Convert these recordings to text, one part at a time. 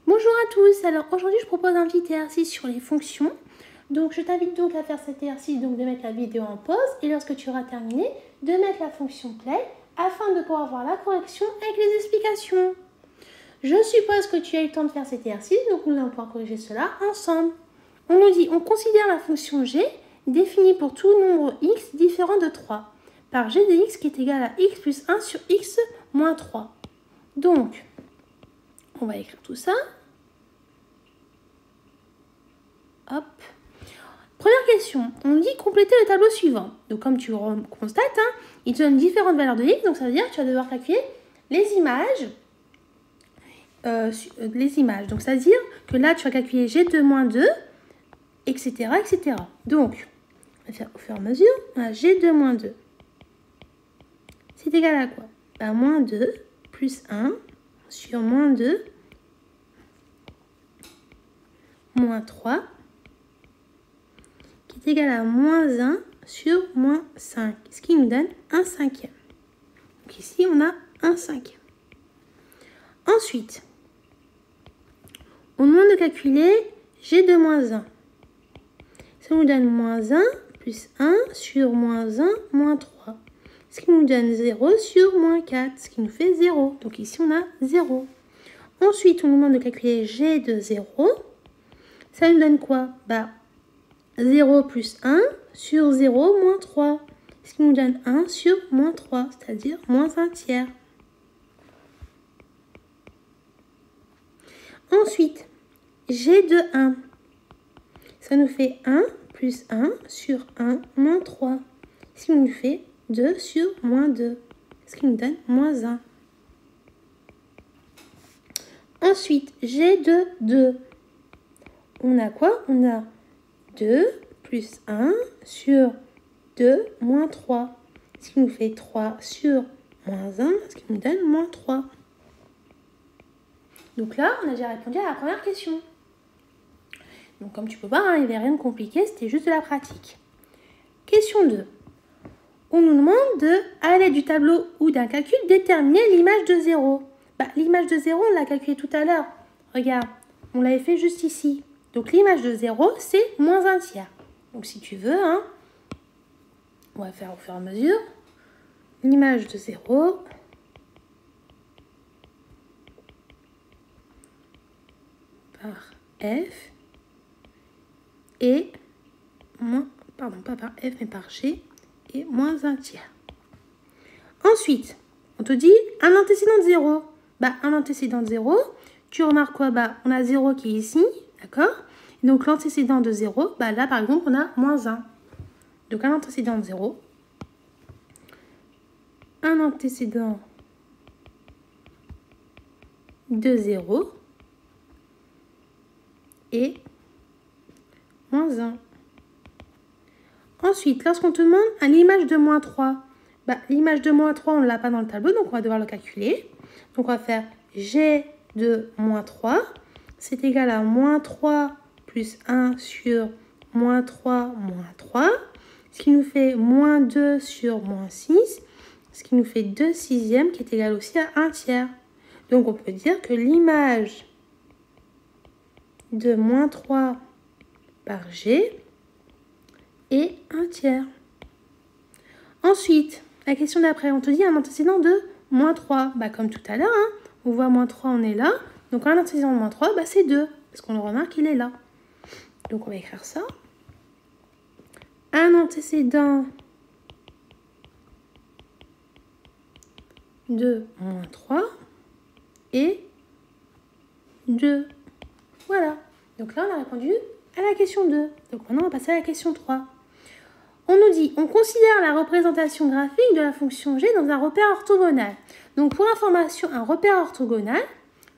Bonjour à tous, alors aujourd'hui je propose un petit exercice sur les fonctions. Donc je t'invite donc à faire cet exercice, donc de mettre la vidéo en pause et lorsque tu auras terminé, de mettre la fonction play afin de pouvoir voir la correction avec les explications. Je suppose que tu as eu le temps de faire cet exercice, donc nous allons pouvoir corriger cela ensemble. On nous dit, on considère la fonction g définie pour tout nombre x différent de 3 par g de x qui est égal à x plus 1 sur x moins 3. Donc, on va écrire tout ça. Hop. Première question, on dit compléter le tableau suivant. Donc comme tu constates, il te donne différentes valeurs de x, donc ça veut dire que tu vas devoir calculer les images. Donc ça veut dire que là tu vas calculer g2 moins 2, etc. etc. Donc, on va faire au fur et à mesure, g2 moins 2. C'est égal à quoi? Moins 2 plus 1 sur moins 2 moins 3 qui est égal à moins 1 sur moins 5, ce qui nous donne 1 cinquième. Donc ici, on a 1 cinquième. Ensuite, on nous demande de calculer g de moins 1. Ça nous donne moins 1 plus 1 sur moins 1 moins 3, ce qui nous donne 0 sur moins 4, ce qui nous fait 0. Donc ici, on a 0. Ensuite, on nous demande de calculer g de 0. Ça nous donne quoi? 0 plus 1 sur 0 moins 3, ce qui nous donne 1 sur moins 3, c'est-à-dire moins 1 tiers. Ensuite, g de 1, ça nous fait 1 plus 1 sur 1 moins 3, ce qui nous fait 2 sur moins 2, ce qui nous donne moins 1. Ensuite, g de 2, on a quoi? On a 2 plus 1 sur 2 moins 3, ce qui nous fait 3 sur moins 1, ce qui nous donne moins 3. Donc là, on a déjà répondu à la première question. Donc comme tu peux voir, il n'y avait rien de compliqué, c'était juste de la pratique. Question 2. On nous demande de, à l'aide du tableau ou d'un calcul, déterminer l'image de 0. L'image de 0, on l'a calculée tout à l'heure. Regarde, on l'avait fait juste ici. Donc l'image de 0, c'est moins 1 tiers. Donc si tu veux, on va faire au fur et à mesure. L'image de 0 par f et moins, pardon, pas par f mais par g et moins 1 tiers. Ensuite, on te dit un antécédent de 0. Un antécédent de 0, tu remarques quoi? On a 0 qui est ici, d'accord? Donc l'antécédent de 0, là par exemple, on a moins 1. Donc un antécédent de 0. Un antécédent de 0 et moins 1. Ensuite, lorsqu'on te demande à l'image de moins 3, l'image de moins 3, on ne l'a pas dans le tableau, donc on va devoir le calculer. Donc on va faire g de moins 3, c'est égal à moins 3 plus 1 sur moins 3 moins 3, ce qui nous fait moins 2 sur moins 6, ce qui nous fait 2 sixièmes, qui est égal aussi à 1 tiers. Donc on peut dire que l'image de moins 3 par g est 1 tiers. Ensuite, la question d'après, on te dit un antécédent de moins 3. Comme tout à l'heure, on voit moins 3, on est là. Donc un antécédent de moins 3, c'est 2, parce qu'on le remarque, il est là. Donc on va écrire ça. Un antécédent de moins 3 et 2. Voilà. Donc là, on a répondu à la question 2. Donc maintenant, on va passer à la question 3. On nous dit, on considère la représentation graphique de la fonction g dans un repère orthogonal. Donc pour information, un repère orthogonal,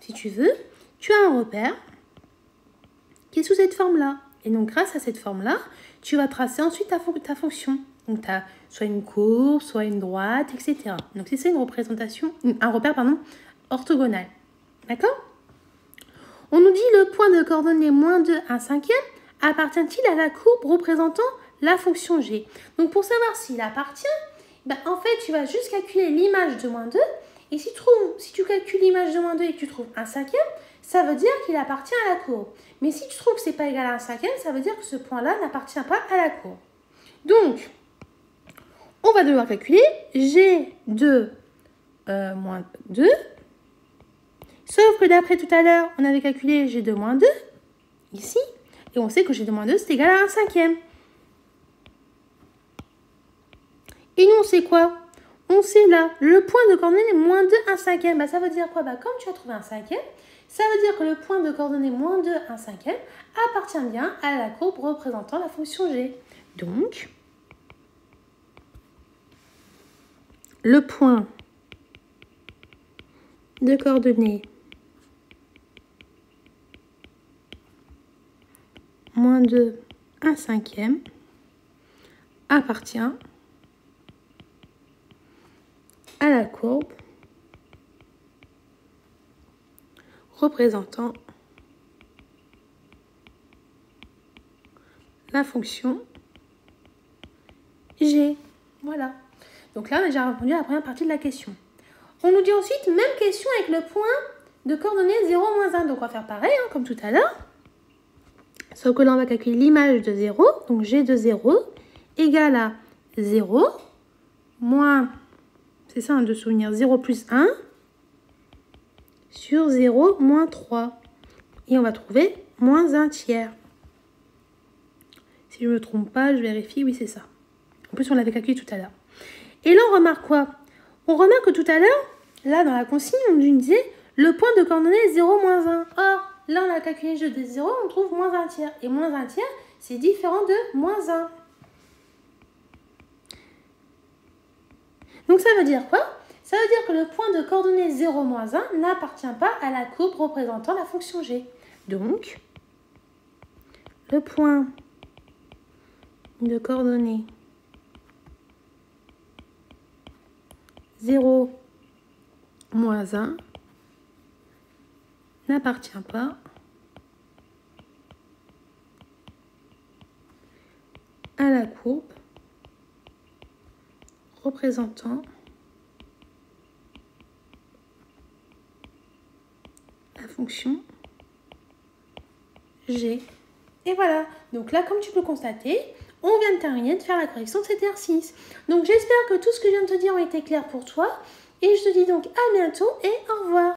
si tu veux, tu as un repère qui est sous cette forme-là. Et donc grâce à cette forme-là, tu vas tracer ensuite ta fonction. Donc tu as soit une courbe, soit une droite, etc. Donc c'est ça un repère orthogonal. D'accord? On nous dit le point de coordonnées moins 2, 1 cinquième appartient-il à la courbe représentant la fonction g. Donc pour savoir s'il appartient, en fait tu vas juste calculer l'image de moins 2 et si tu calcules l'image de moins 2 et que tu trouves 1 cinquième, ça veut dire qu'il appartient à la courbe. Mais si tu trouves que ce n'est pas égal à 1/5, ça veut dire que ce point-là n'appartient pas à la courbe. Donc, on va devoir calculer G de moins 2. Sauf que d'après tout à l'heure, on avait calculé G de moins 2, ici. Et on sait que G de moins 2, c'est égal à 1/5. Et nous, on sait quoi? On sait là, le point de coordonnée moins 2, 1/5. Bah, ça veut dire quoi? Bah, comme tu as trouvé 1/5, ça veut dire que le point de coordonnée moins 2, 1/5 appartient bien à la courbe représentant la fonction G. Donc, le point de coordonnée moins 2, 1/5 appartient à la courbe représentant la fonction G. Voilà. Donc là, on a déjà répondu à la première partie de la question. On nous dit ensuite, même question avec le point de coordonnée 0, moins 1. Donc on va faire pareil, comme tout à l'heure. Sauf que là, on va calculer l'image de 0. Donc G de 0 égale à 0 moins, c'est ça, de souvenir, 0 plus 1 sur 0 moins 3. Et on va trouver moins 1/3. Si je ne me trompe pas, je vérifie, oui, c'est ça. En plus, on l'avait calculé tout à l'heure. Et là, on remarque quoi? On remarque que tout à l'heure, là, dans la consigne, on nous disait le point de coordonnée 0, moins 1. Or, là, on a calculé G de 0, on trouve moins 1/3. Et moins 1/3, c'est différent de moins 1. Donc, ça veut dire quoi? Ça veut dire que le point de coordonnée 0, moins 1 n'appartient pas à la courbe représentant la fonction G. Donc, le point de coordonnée 0, moins 1 n'appartient pas à la courbe représentant la fonction G. Et voilà. Donc là, comme tu peux constater, on vient de terminer de faire la correction de cet exercice. Donc j'espère que tout ce que je viens de te dire a été clair pour toi. Et je te dis donc à bientôt et au revoir.